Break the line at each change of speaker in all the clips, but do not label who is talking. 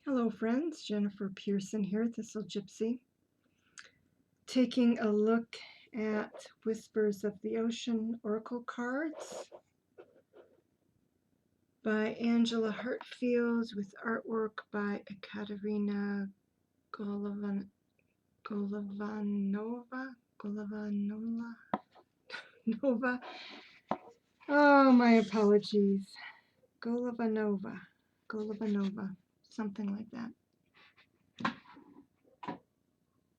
Hello friends, Jennifer Pearson here, Thistle Gypsy, taking a look at Whispers of the Ocean Oracle cards by Angela Hartfield with artwork by Ekaterina Golovanova. Nova. Oh, my apologies. Golovanova, something like that.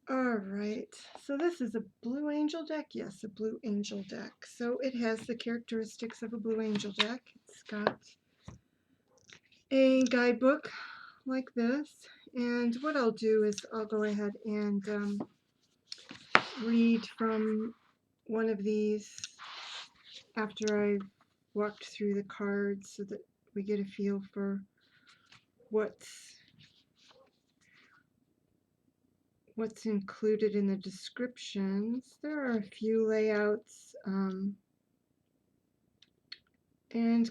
Alright, so this is a Blue Angel deck. Yes, a Blue Angel deck. So it has the characteristics of a Blue Angel deck. It's got a guidebook like this. And what I'll do is I'll go ahead and read from one of these after I've walked through the cards so that we get a feel for what's included in the descriptions. There are a few layouts and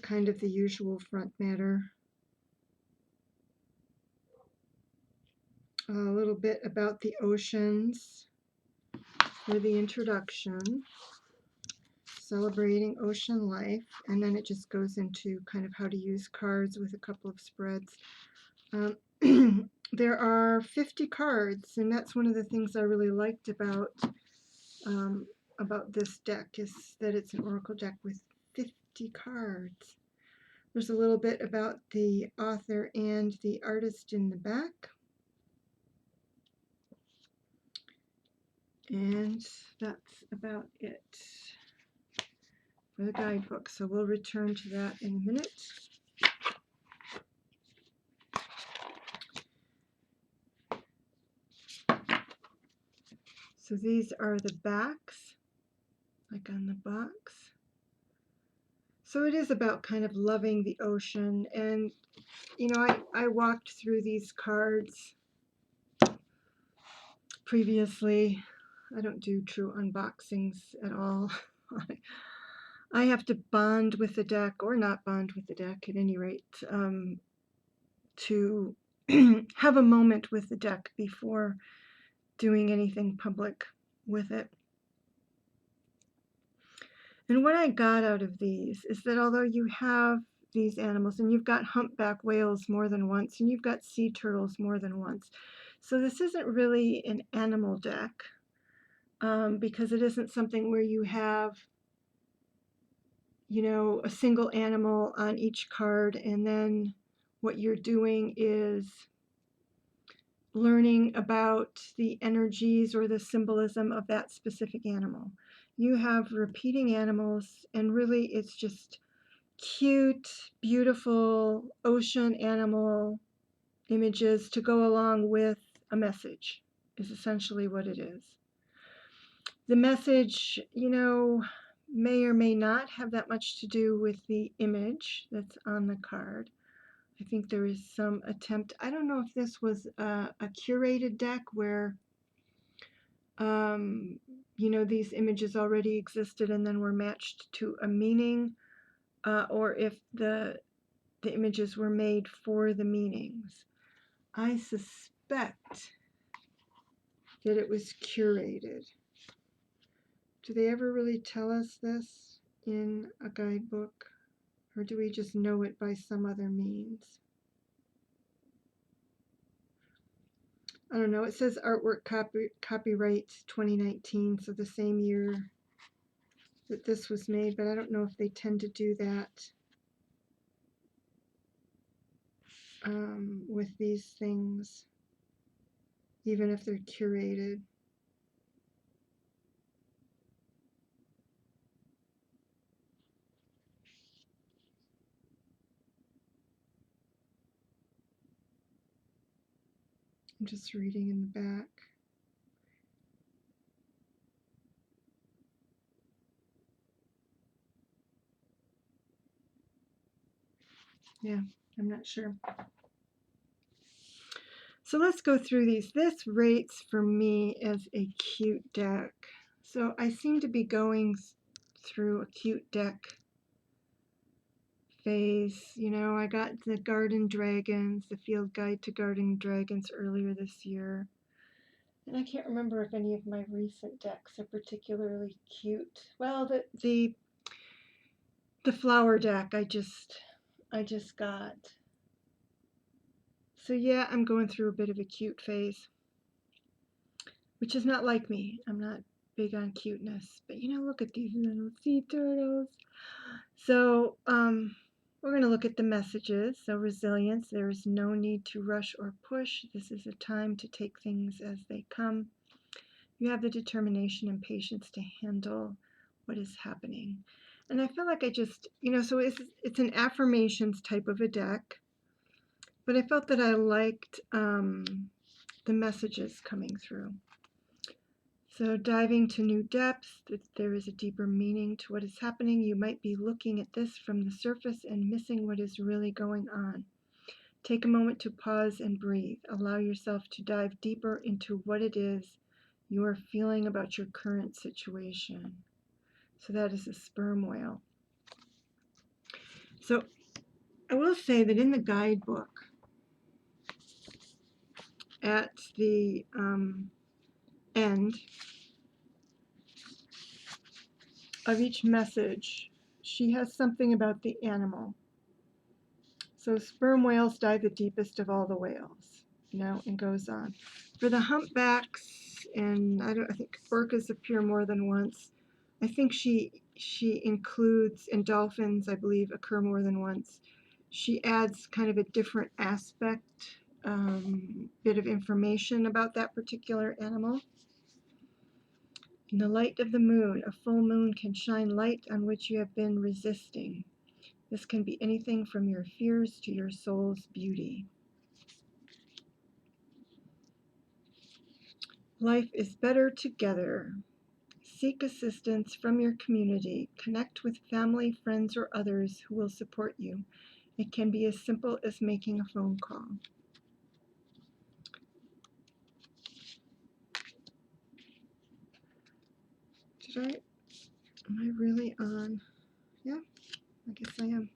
kind of the usual front matter. A little bit about the oceans for the introduction, celebrating ocean life, and then it just goes into kind of how to use cards with a couple of spreads. There are 50 cards, and that's one of the things I really liked about this deck, is that it's an oracle deck with 50 cards. There's a little bit about the author and the artist in the back. And that's about it for the guidebook. So we'll return to that in a minute. So these are the backs, like on the box. So it is about kind of loving the ocean. And, you know, I walked through these cards previously. I don't do true unboxings at all. I have to bond with the deck, or not bond with the deck at any rate, to have a moment with the deck before doing anything public with it. And what I got out of these is that although you have these animals, and you've got humpback whales more than once, and you've got sea turtles more than once, so this isn't really an animal deck, because it isn't something where you have, you know, a single animal on each card, and then what you're doing is learning about the energies or the symbolism of that specific animal. You have repeating animals, and really it's just cute, beautiful ocean animal images to go along with a message, is essentially what it is. The message, you know, may or may not have that much to do with the image that's on the card. I think there is some attempt. I don't know if this was a curated deck where, you know, these images already existed and then were matched to a meaning, or if the images were made for the meanings. I suspect that it was curated. Do they ever really tell us this in a guidebook, or do we just know it by some other means? I don't know. It says artwork copyright 2019, so the same year that this was made, but I don't know if they tend to do that with these things, even if they're curated. I'm just reading in the back. Yeah, I'm not sure. So let's go through these. This rates for me as a cute deck. So I seem to be going through a cute deck phase. You know, I got the Garden Dragons, the Field Guide to Garden Dragons earlier this year. And I can't remember if any of my recent decks are particularly cute. Well, the flower deck I just got. So yeah, I'm going through a bit of a cute phase, which is not like me. I'm not big on cuteness, but you know, look at these little sea turtles. So we're going to look at the messages. So resilience, there is no need to rush or push. This is a time to take things as they come. You have the determination and patience to handle what is happening. And I feel like I just, you know, so it's an affirmations type of a deck, but I felt that I liked the messages coming through. So diving to new depths, that there is a deeper meaning to what is happening. You might be looking at this from the surface and missing what is really going on. Take a moment to pause and breathe. Allow yourself to dive deeper into what it is you are feeling about your current situation. So that is a sperm whale. So I will say that in the guidebook, at the end of each message, she has something about the animal. So sperm whales dive the deepest of all the whales, you know, and goes on. For the humpbacks, and I think orcas appear more than once. I think she includes, and dolphins, I believe, occur more than once. She adds kind of a different aspect, bit of information about that particular animal. In the light of the moon, a full moon can shine light on which you have been resisting. This can be anything from your fears to your soul's beauty. Life is better together. Seek assistance from your community. Connect with family, friends, or others who will support you. It can be as simple as making a phone call. Am I really on? Yeah, I guess I am.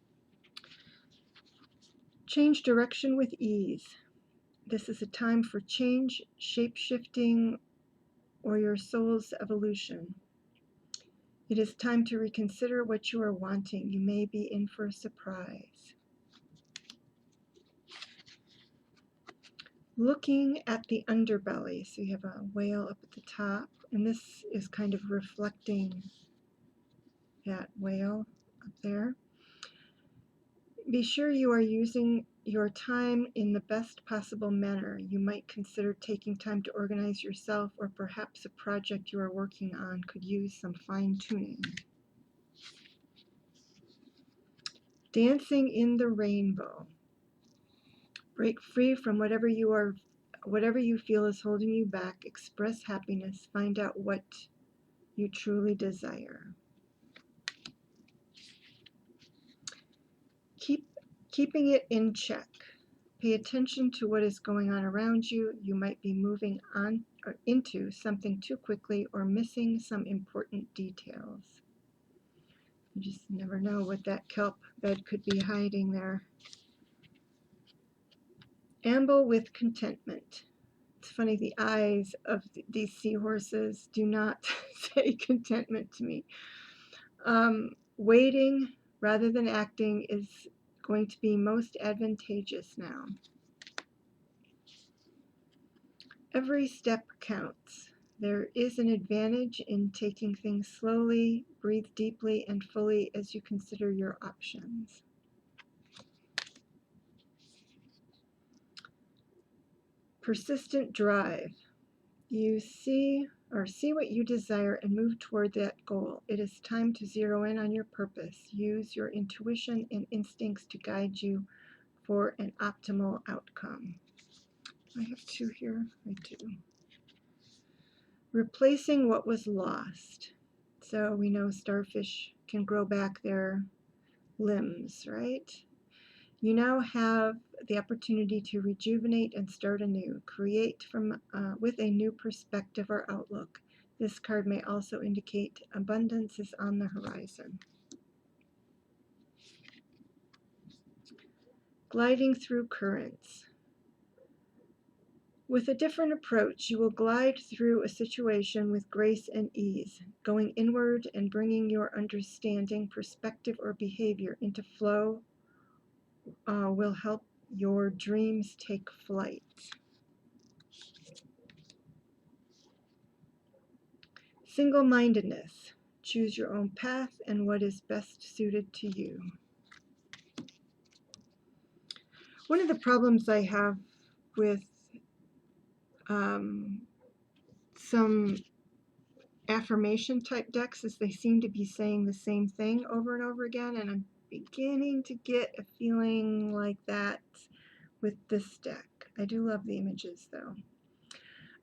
Change direction with ease. This is a time for change, shape-shifting, or your soul's evolution. It is time to reconsider what you are wanting. You may be in for a surprise. Looking at the underbelly. So you have a whale up at the top, and this is kind of reflecting that whale up there. Be sure you are using your time in the best possible manner. You might consider taking time to organize yourself, or perhaps a project you are working on could use some fine-tuning. Dancing in the rainbow. Break free from whatever you feel is holding you back. Express happiness. Find out what you truly desire. Keeping it in check. Pay attention to what is going on around you. You might be moving on or into something too quickly or missing some important details. You just never know what that kelp bed could be hiding there. Amble with contentment. It's funny, the eyes of these seahorses do not say contentment to me. Waiting rather than acting is going to be most advantageous now. Every step counts. There is an advantage in taking things slowly. Breathe deeply and fully as you consider your options. Persistent drive. You see what you desire and move toward that goal. It is time to zero in on your purpose. Use your intuition and instincts to guide you for an optimal outcome. I have two here. I do. Replacing what was lost. So we know starfish can grow back their limbs, right? You now have the opportunity to rejuvenate and start anew. Create with a new perspective or outlook. This card may also indicate abundance is on the horizon. gliding through currents. With a different approach, you will glide through a situation with grace and ease, going inward and bringing your understanding, perspective, or behavior into flow will help your dreams take flight. Single-mindedness. Choose your own path and what is best suited to you. One of the problems I have with some affirmation type decks is they seem to be saying the same thing over and over again, and I'm beginning to get a feeling like that with this deck. I do love the images though.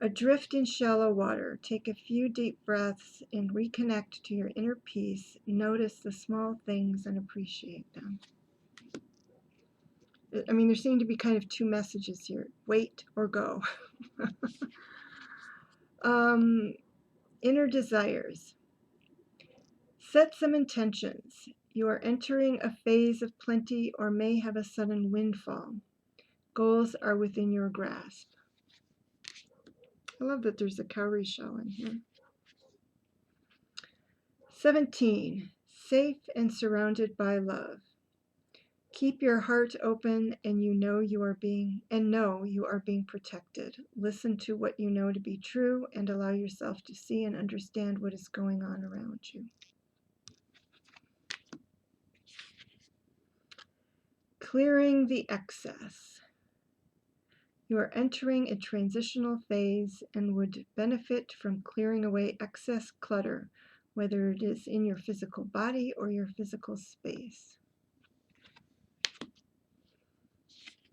Adrift in shallow water. Take a few deep breaths and reconnect to your inner peace. Notice the small things and appreciate them. I mean, there seem to be kind of two messages here. Wait or go. Inner desires. Set some intentions. You are entering a phase of plenty or may have a sudden windfall. Goals are within your grasp. I love that there's a cowrie shell in here. 17. Safe and surrounded by love. Keep your heart open and know you are being protected. Listen to what you know to be true and allow yourself to see and understand what is going on around you. Clearing the excess. You are entering a transitional phase and would benefit from clearing away excess clutter, whether it is in your physical body or your physical space.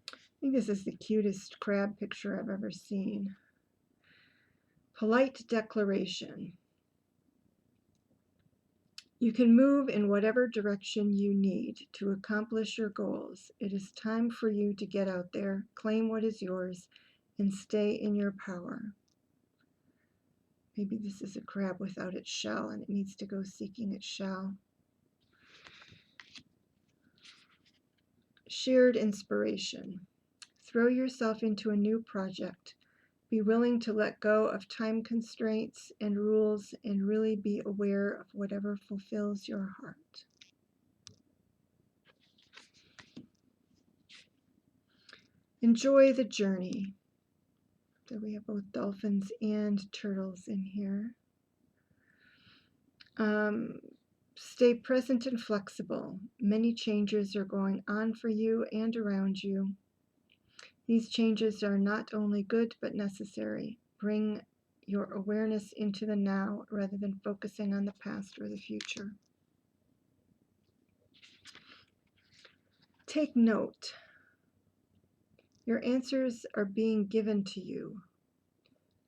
I think this is the cutest crab picture I've ever seen. Polite declaration. You can move in whatever direction you need to accomplish your goals. It is time for you to get out there, claim what is yours, and stay in your power. Maybe this is a crab without its shell and it needs to go seeking its shell. Shared inspiration. Throw yourself into a new project. Be willing to let go of time constraints and rules and really be aware of whatever fulfills your heart. Enjoy the journey. So we have both dolphins and turtles in here. Stay present and flexible. Many changes are going on for you and around you. These changes are not only good but necessary. Bring your awareness into the now rather than focusing on the past or the future. Take note. Your answers are being given to you.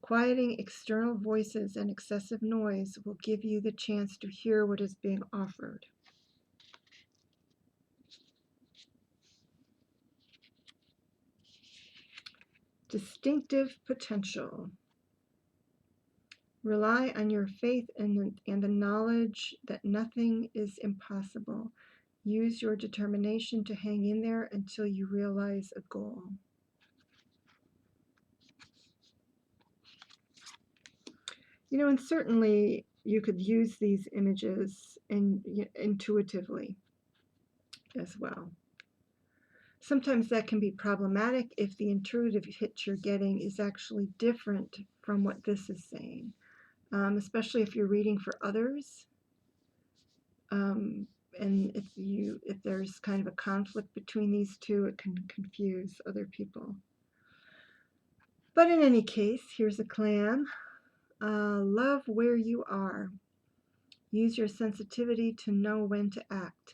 Quieting external voices and excessive noise will give you the chance to hear what is being offered. Distinctive potential. Rely on your faith and the knowledge that nothing is impossible. Use your determination to hang in there until you realize a goal. You know, and certainly you could use these images intuitively as well. Sometimes that can be problematic if the intuitive hit you're getting is actually different from what this is saying, especially if you're reading for others. And if there's kind of a conflict between these two, it can confuse other people. But in any case, here's a clam. Love where you are. Use your sensitivity to know when to act.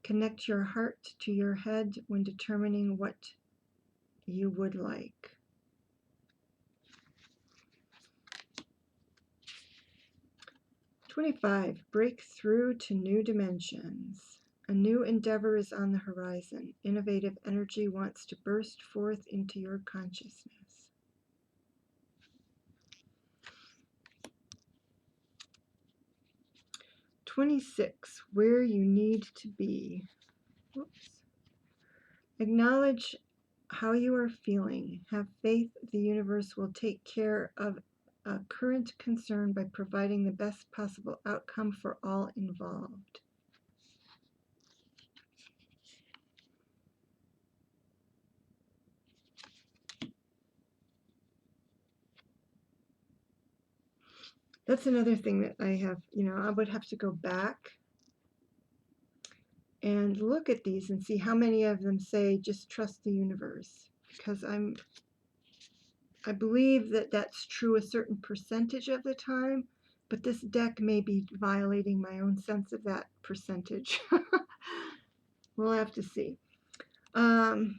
Connect your heart to your head when determining what you would like. "25. Break through to new dimensions. A new endeavor is on the horizon. Innovative energy wants to burst forth into your consciousness." 26. Where you need to be. Whoops. Acknowledge how you are feeling. Have faith the universe will take care of a current concern by providing the best possible outcome for all involved. That's another thing that I have, I would have to go back and look at these and see how many of them say just trust the universe, because I believe that that's true a certain percentage of the time, but this deck may be violating my own sense of that percentage. We'll have to see. So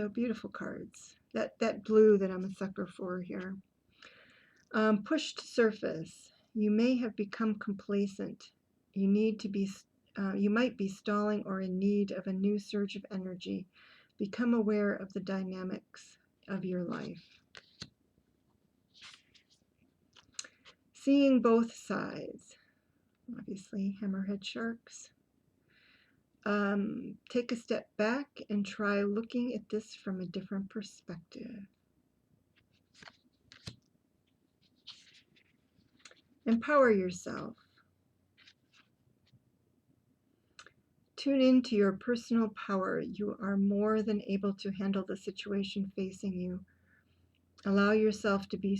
beautiful cards. That blue that I'm a sucker for here. Pushed surface. You may have become complacent. You need to be. You might be stalling or in need of a new surge of energy. Become aware of the dynamics of your life. Seeing both sides. Obviously, hammerhead sharks. Take a step back and try looking at this from a different perspective. Empower yourself. Tune into your personal power. You are more than able to handle the situation facing you. Allow yourself to be the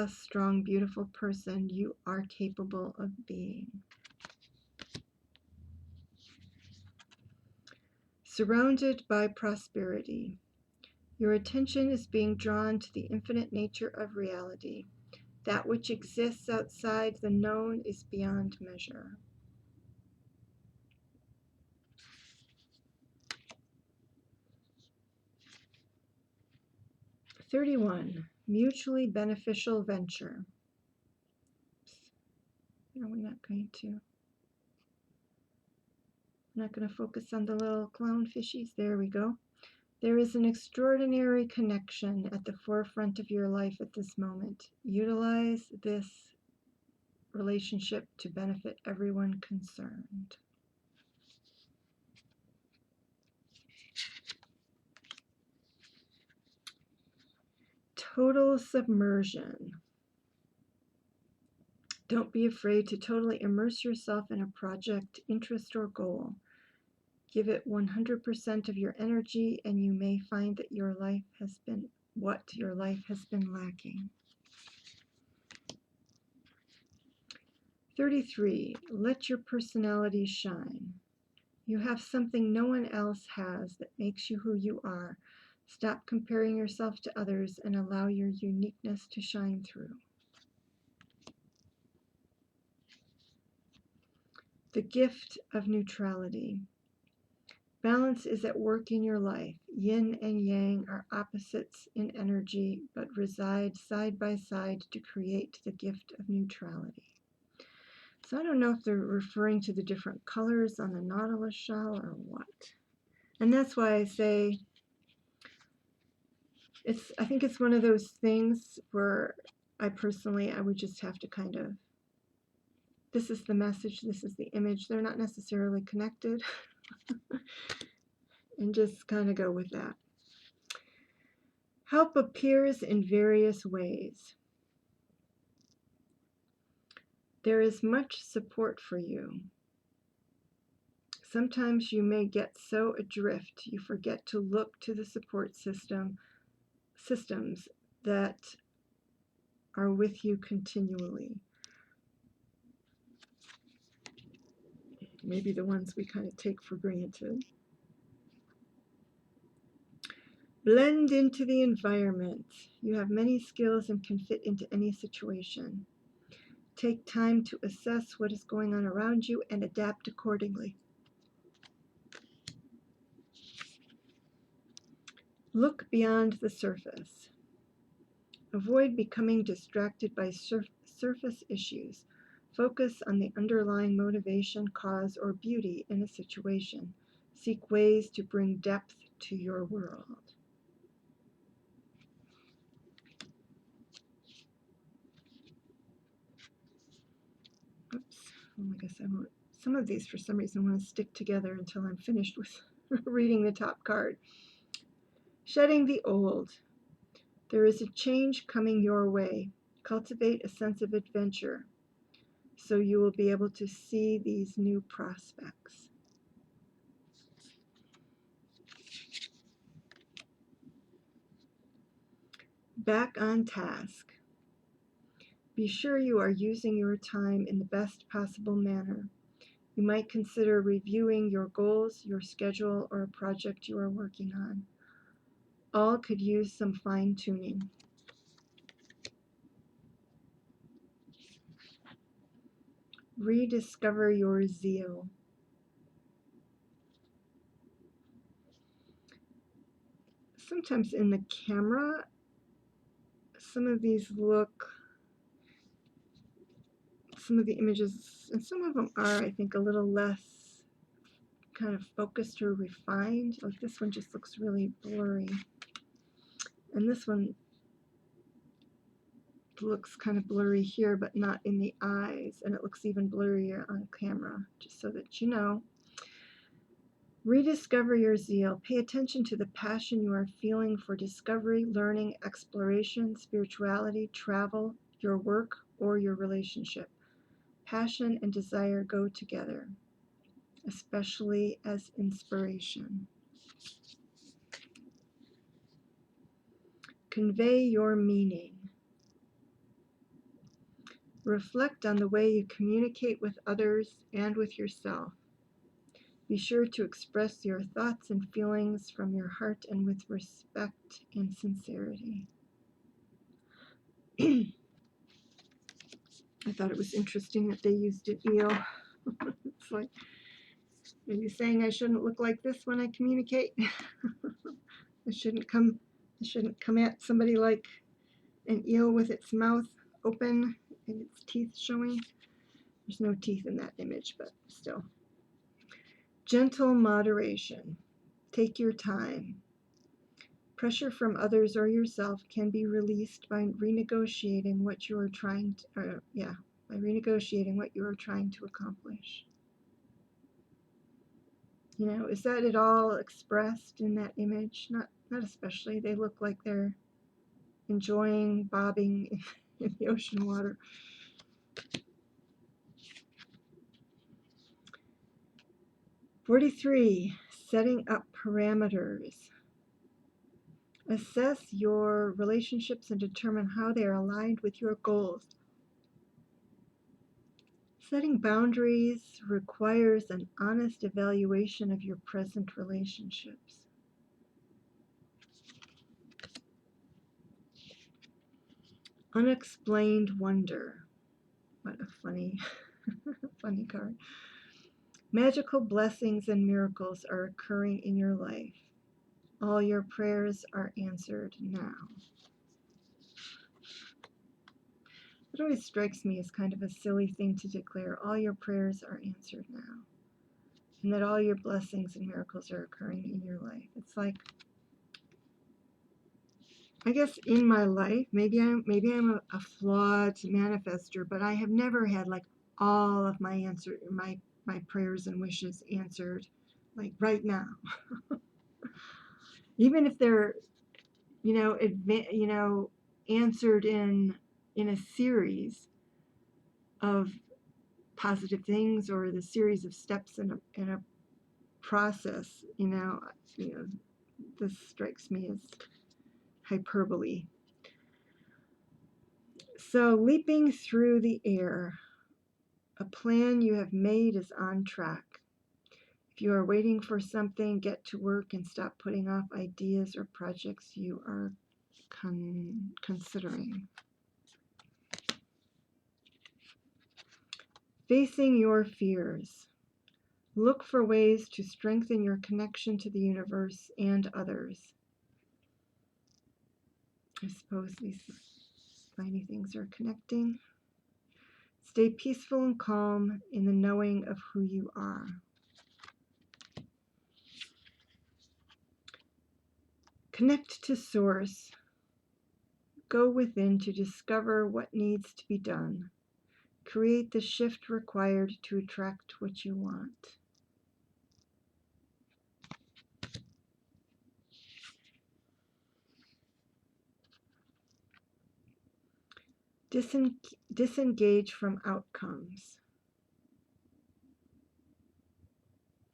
strong, beautiful person you are capable of being. Surrounded by prosperity. Your attention is being drawn to the infinite nature of reality. That which exists outside the known is beyond measure. "31. Mutually beneficial venture." No, we're not going to. I'm not going to focus on the little clown fishies. There we go. There is an extraordinary connection at the forefront of your life at this moment. Utilize this relationship to benefit everyone concerned. Total submersion. Don't be afraid to totally immerse yourself in a project, interest, or goal. Give it 100% of your energy, and you may find that your life has been lacking. 33. Let your personality shine. You have something no one else has that makes you who you are. Stop comparing yourself to others and allow your uniqueness to shine through. The gift of neutrality. Balance is at work in your life. Yin and yang are opposites in energy, but reside side by side to create the gift of neutrality. So I don't know if they're referring to the different colors on the nautilus shell or what. And that's why I say I think it's one of those things where I would just have to kind of, this is the message, this is the image. They're not necessarily connected. And just kind of go with that. Help appears in various ways. There is much support for you. Sometimes you may get so adrift you forget to look to the support systems that are with you continually. Maybe the ones we kind of take for granted. Blend into the environment. You have many skills and can fit into any situation. Take time to assess what is going on around you and adapt accordingly. Look beyond the surface. Avoid becoming distracted by surface issues. Focus on the underlying motivation, cause, or beauty in a situation. Seek ways to bring depth to your world. Oops, I guess I won't Some of these, for some reason, want to stick together until I'm finished with reading the top card. Shedding the old. There is a change coming your way. Cultivate a sense of adventure so you will be able to see these new prospects. Back on task. Be sure you are using your time in the best possible manner. You might consider reviewing your goals, your schedule, or a project you are working on. All could use some fine-tuning. Rediscover your zeal. Sometimes in the camera, some of the images, and some of them are, I think, a little less kind of focused or refined. Like this one just looks really blurry. And this one looks kind of blurry here, but not in the eyes. And it looks even blurrier on camera, just so that you know. Rediscover your zeal. Pay attention to the passion you are feeling for discovery, learning, exploration, spirituality, travel, your work, or your relationship. Passion and desire go together, especially as inspiration. Convey your meaning. Reflect on the way you communicate with others and with yourself. Be sure to express your thoughts and feelings from your heart and with respect and sincerity. I thought it was interesting that they used an eel. It's like, are you saying I shouldn't look like this when I communicate? I shouldn't come at somebody like an eel with its mouth open and its teeth showing. There's no teeth in that image, but still. Gentle moderation. Take your time. Pressure from others or yourself can be released by renegotiating what you are trying to, accomplish. You know, is that at all expressed in that image? Not especially. They look like they're enjoying bobbing in the ocean water. (43) Setting up parameters. Assess your relationships and determine how they are aligned with your goals. Setting boundaries requires an honest evaluation of your present relationships. Unexplained wonder. What a funny, funny card. Magical blessings and miracles are occurring in your life. All your prayers are answered now. It always strikes me as kind of a silly thing to declare, all your prayers are answered now, and that all your blessings and miracles are occurring in your life. It's like, I guess in my life, maybe I'm a flawed manifester, but I have never had like all of my prayers and wishes answered like right now. Even if they're, answered in a series of positive things or the series of steps in a process, this strikes me as hyperbole. So, leaping through the air, a plan you have made is on track. If you are waiting for something, get to work and stop putting off ideas or projects you are considering. Facing your fears. Look for ways to strengthen your connection to the universe and others. I suppose these spiny things are connecting. Stay peaceful and calm in the knowing of who you are. Connect to Source. Go within to discover what needs to be done. create the shift required to attract what you want. Disengage from outcomes.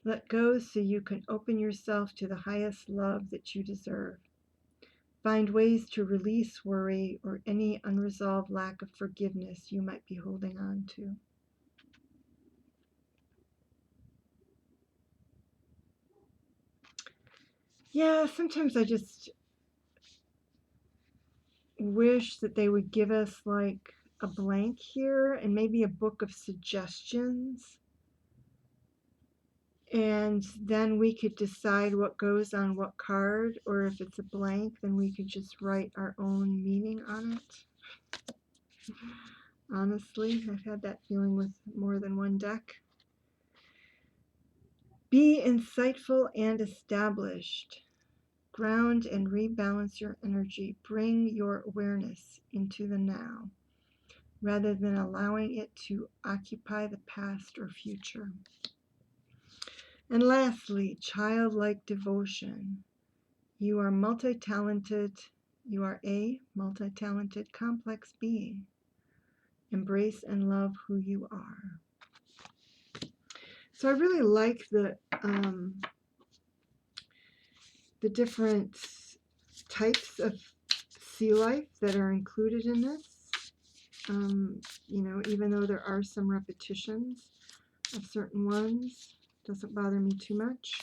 Let go so you can open yourself to the highest love that you deserve. Find ways to release worry or any unresolved lack of forgiveness you might be holding on to. Yeah, sometimes I just wish that they would give us like a blank here and maybe a book of suggestions. And then we could decide what goes on what card, or if it's a blank, then we could just write our own meaning on it. Honestly, I've had that feeling with more than one deck. Be insightful and established. Ground and rebalance your energy. Bring your awareness into the now, rather than allowing it to occupy the past or future. And lastly, childlike devotion. You are multi-talented. You are a multi-talented, complex being. Embrace and love who you are. So I really like the different types of sea life that are included in this. You know, even though there are some repetitions of certain ones, doesn't bother me too much.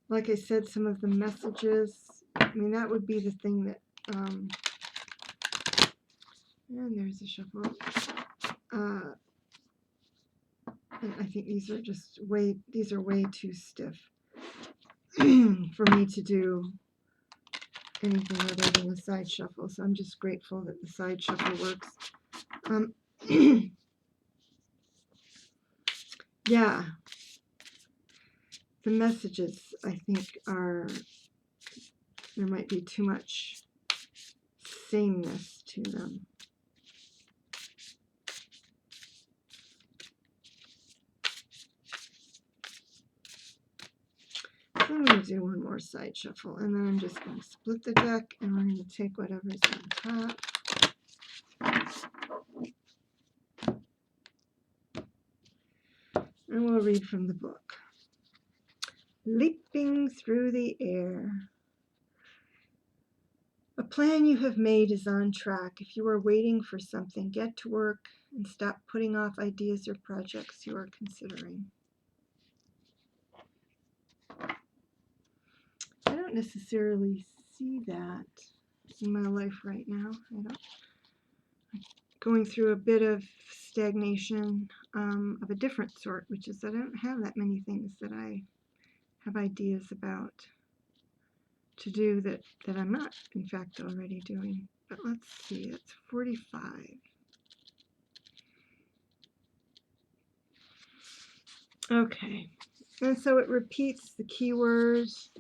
Like I said, some of the messages, I mean, that would be the thing that, and there's a shuffle. And I think these are just way too stiff for me to do anything other than the side shuffle. So I'm just grateful that the side shuffle works. Yeah, the messages, I think, there might be too much sameness to them. So I'm going to do one more side shuffle, and then I'm just going to split the deck, and we're going to take whatever's on top. And we'll read from the book. Leaping through the air. A plan you have made is on track. If you are waiting for something, get to work and stop putting off ideas or projects you are considering. I don't necessarily see that in my life right now. I'm going through a bit of stagnation of a different sort, which is I don't have that many things that I have ideas about to do that I'm not, in fact, already doing. But let's see, it's 45. Okay, and so it repeats the keywords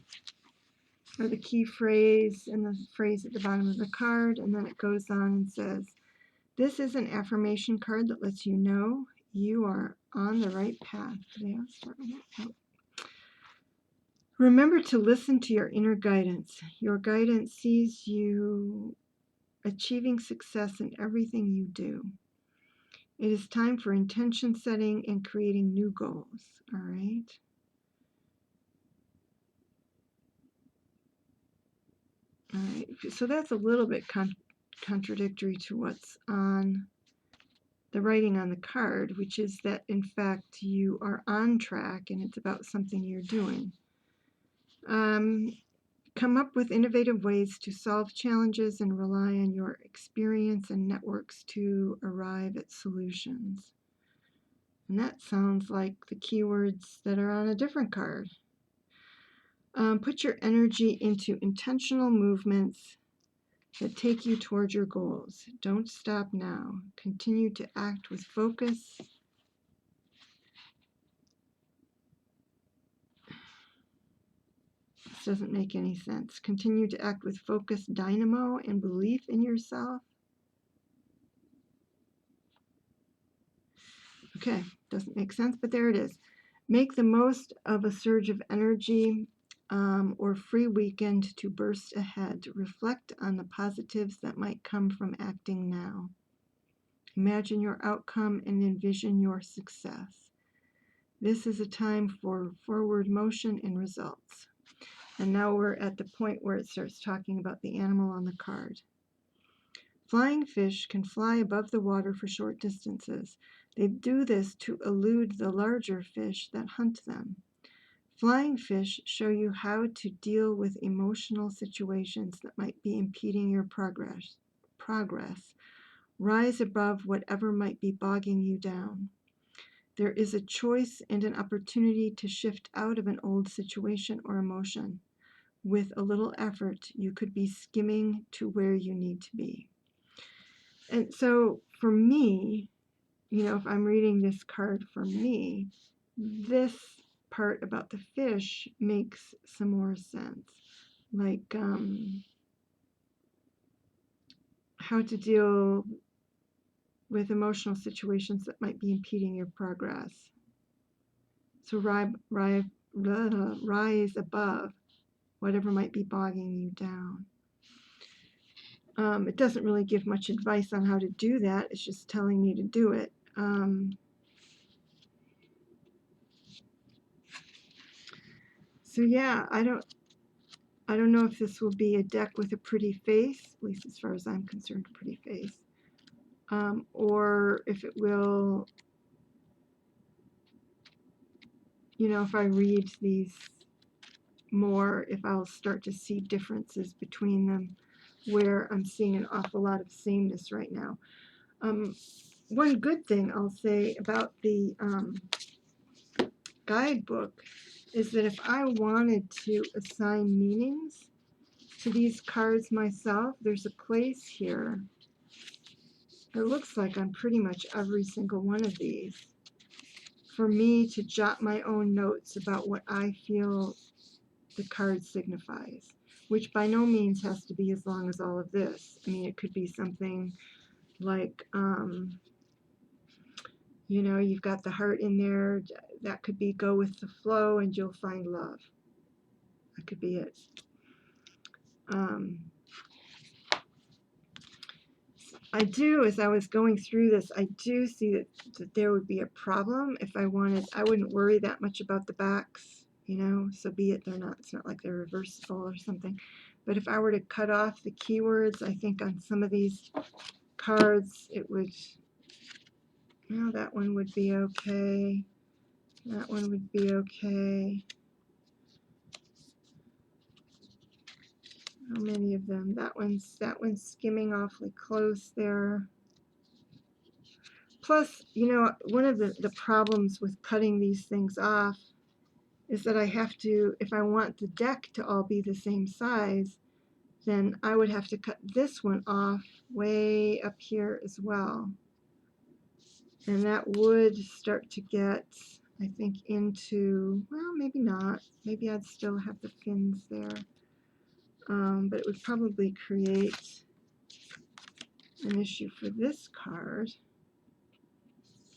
or the key phrase and the phrase at the bottom of the card, and then it goes on and says, this is an affirmation card that lets you know you are on the right path. Today I'll start with that. Remember to listen to your inner guidance. Your guidance sees you achieving success in everything you do. It is time for intention setting and creating new goals. All right. All right. So that's a little bit contradictory to what's on the writing on the card, which is that in fact you are on track and it's about something you're doing. Come up with innovative ways to solve challenges and rely on your experience and networks to arrive at solutions. And that sounds like the keywords that are on a different card. Put your energy into intentional movements that take you toward your goals. Don't stop now. Continue to act with focus. This doesn't make any sense. Continue to act with focus, dynamo, and belief in yourself. Okay, doesn't make sense, but there it is. Make the most of a surge of energy or free weekend to burst ahead. Reflect on the positives that might come from acting now. Imagine your outcome and envision your success. This is a time for forward motion and results. And now we're at the point where it starts talking about the animal on the card. Flying fish can fly above the water for short distances. They do this to elude the larger fish that hunt them. Flying fish show you how to deal with emotional situations that might be impeding your progress. Rise above whatever might be bogging you down. There is a choice and an opportunity to shift out of an old situation or emotion. With a little effort, you could be skimming to where you need to be. And so for me, if I'm reading this card for me, this part about the fish makes some more sense. Like how to deal with emotional situations that might be impeding your progress. So rise above whatever might be bogging you down. It doesn't really give much advice on how to do that. It's just telling me to do it. So yeah, I don't know if this will be a deck with a pretty face, at least as far as I'm concerned, a pretty face, or if it will, if I read these more, if I'll start to see differences between them, where I'm seeing an awful lot of sameness right now. One good thing I'll say about the guidebook is that if I wanted to assign meanings to these cards myself, there's a place here. It looks like on pretty much every single one of these for me to jot my own notes about what I feel the card signifies, which by no means has to be as long as all of this. I mean, it could be something like, you've got the heart in there. That could be go with the flow and you'll find love. That could be it. I do, as I was going through this, I do see that there would be a problem if I wouldn't worry that much about the backs, so be it, it's not like they're reversible or something. But if I were to cut off the keywords, I think on some of these cards, it would, that one would be okay. That one would be okay. How many of them? That one's skimming awfully close there. Plus, one of the problems with cutting these things off is that I have to, if I want the deck to all be the same size, then I would have to cut this one off way up here as well. And that would start to get, I think, into, well, maybe not. Maybe I'd still have the fins there. But it would probably create an issue for this card.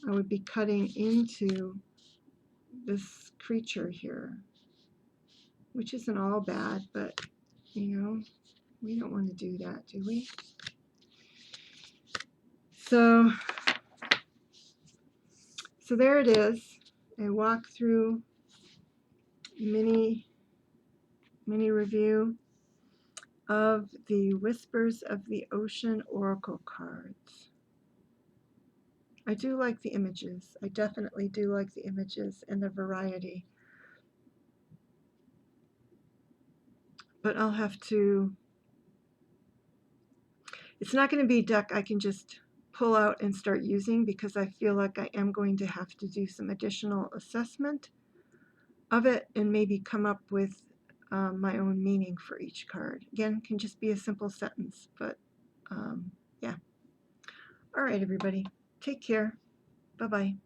I would be cutting into this creature here, which isn't all bad, but we don't want to do that, do we? So there it is, a walkthrough mini review of the Whispers of the Ocean Oracle cards. I do like the images. I definitely do like the images and the variety. But I'll have to, it's not going to be a deck I can just pull out and start using, because I feel like I am going to have to do some additional assessment of it and maybe come up with my own meaning for each card. Again, can just be a simple sentence, but yeah. All right, everybody. Take care. Bye-bye.